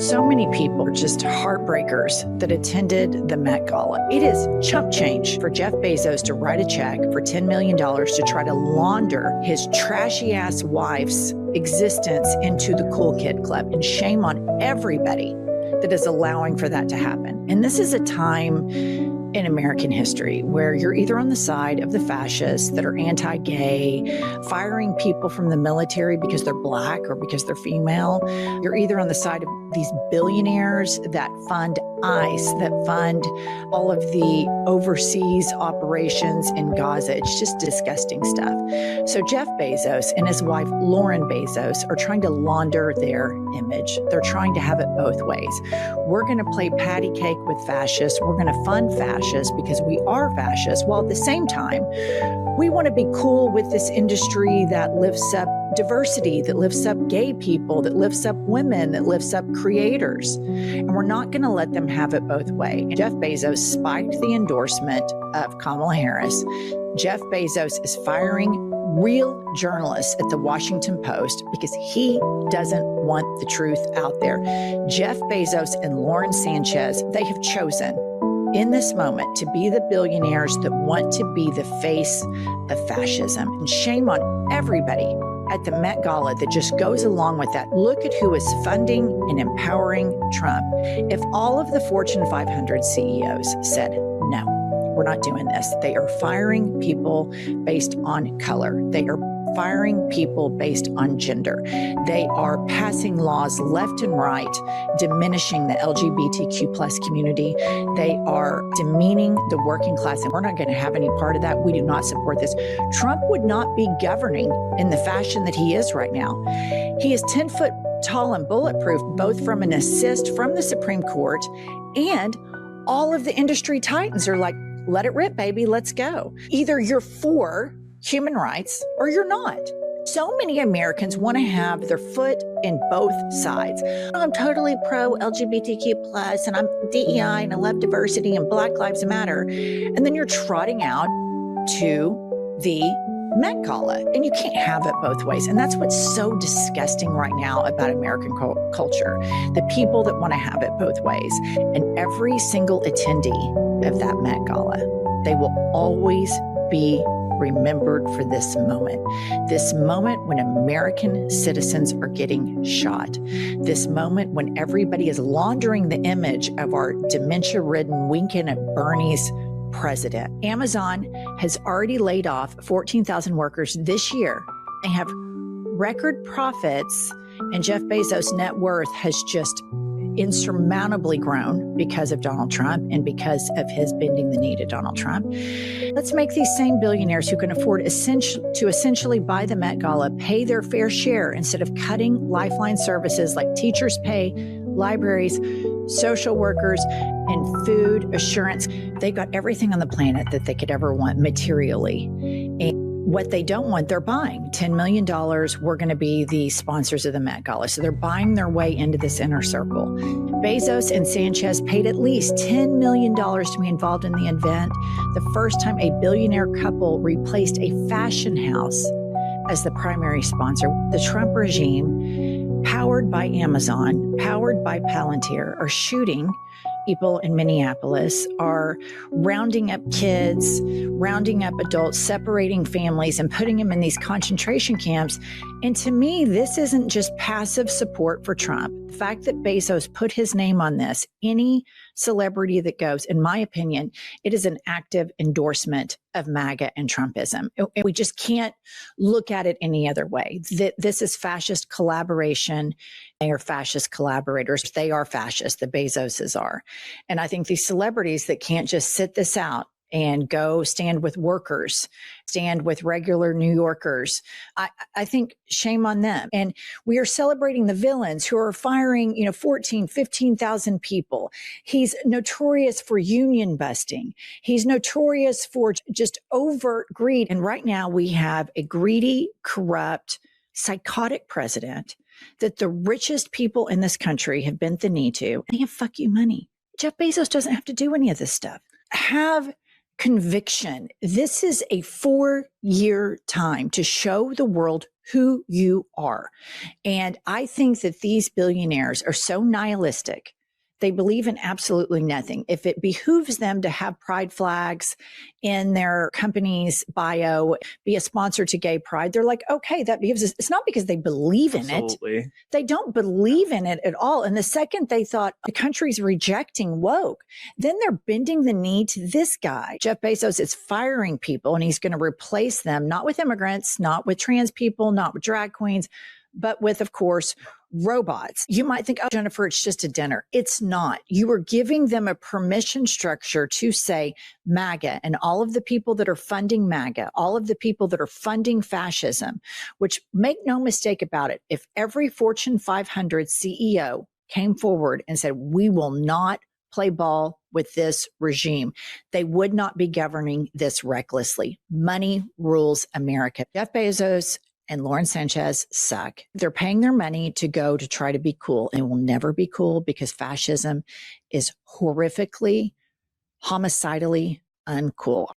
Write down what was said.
So many people are just heartbreakers that attended the Met Gala. It is chump change for Jeff Bezos to write a check for $10 million to try to launder his trashy ass wife's existence into the cool kid club. And shame on everybody that is allowing for that to happen. And this is a time in American history where you're either on the side of the fascists that are anti-gay, firing people from the military because they're black or because they're female. You're either on the side of these billionaires that fund ICE, that fund all of the overseas operations in Gaza. It's just disgusting stuff. So Jeff Bezos and his wife, Lauren Bezos, are trying to launder their image. They're trying to have it both ways. We're going to play patty cake with fascists. We're going to fund fascists because we are fascists, while at the same time, we want to be cool with this industry that lifts up diversity, that lifts up gay people, that lifts up women, that lifts up creators. And we're not going to let them have it both ways. Jeff Bezos spiked the endorsement of Kamala Harris. Jeff Bezos is firing real journalists at the Washington Post because he doesn't want the truth out there. Jeff Bezos and Lauren Sanchez, they have chosen in this moment to be the billionaires that want to be the face of fascism. And shame on everybody at the Met Gala that just goes along with that. Look at who is funding and empowering Trump. If all of the Fortune 500 CEOs said, no, we're not doing this, they are firing people based on color. They are firing people based on gender. They are passing laws left and right, diminishing the LGBTQ plus community. They are demeaning the working class, and we're not going to have any part of that. We do not support this. Trump would not be governing in the fashion that he is right now. He is 10 foot tall and bulletproof, both from an assist from the Supreme Court, and all of the industry titans are like, let it rip, baby, let's go. Either you're for human rights or you're not. So many Americans want to have their foot in both sides. I'm totally pro LGBTQ plus and I'm DEI and I love diversity and Black Lives Matter. And then you're trotting out to the Met Gala and you can't have it both ways. And that's what's so disgusting right now about American culture. The people that want to have it both ways. And every single attendee of that Met Gala, they will always be remembered for this moment when American citizens are getting shot, this moment when everybody is laundering the image of our dementia-ridden weekend at Bernie's president. Amazon has already laid off 14,000 workers this year. They have record profits, and Jeff Bezos' net worth has just insurmountably grown because of Donald Trump and because of his bending the knee to Donald Trump. Let's make these same billionaires who can afford to essentially buy the Met Gala pay their fair share instead of cutting lifeline services like teachers' pay, libraries, social workers, and food assurance. They got everything on the planet that they could ever want materially. And what they don't want, they're buying. $10 million, we're going to be the sponsors of the Met Gala. So they're buying their way into this inner circle. Bezos and Sanchez paid at least $10 million to be involved in the event, the first time a billionaire couple replaced a fashion house as the primary sponsor. The Trump regime, powered by Amazon, powered by Palantir, are shooting people in Minneapolis, are rounding up kids, rounding up adults, separating families and putting them in these concentration camps. And to me, this isn't just passive support for Trump. The fact that Bezos put his name on this, any celebrity that goes, in my opinion, it is an active endorsement of MAGA and Trumpism. We just can't look at it any other way. This is fascist collaboration. They are fascist collaborators. They are fascist. The Bezoses are. And I think these celebrities that can't just sit this out and go stand with workers, stand with regular New Yorkers, I think shame on them. And we are celebrating the villains who are firing, 14, 15,000 people. He's notorious for union busting. He's notorious for just overt greed. And right now we have a greedy, corrupt, psychotic president that the richest people in this country have bent the knee to. And they have fuck you money. Jeff Bezos doesn't have to do any of this stuff. Have conviction. This is a 4-year time to show the world who you are. And I think that these billionaires are so nihilistic. They believe in absolutely nothing. If it behooves them to have pride flags in their company's bio, be a sponsor to gay pride, they're like, okay, that behooves us. It's not because they believe in it. They don't believe in it at all. And the second they thought the country's rejecting woke, then they're bending the knee to this guy. Jeff Bezos is firing people and he's going to replace them, not with immigrants, not with trans people, not with drag queens, but with, of course, robots. You might think, oh, Jennifer, it's just a dinner. It's not. You are giving them a permission structure to say MAGA and all of the people that are funding MAGA, all of the people that are funding fascism, which make no mistake about it. If every Fortune 500 CEO came forward and said, we will not play ball with this regime, they would not be governing this recklessly. Money rules America. Jeff Bezos and Lauren Sanchez suck. They're paying their money to go to try to be cool, and it will never be cool because fascism is horrifically, homicidally uncool.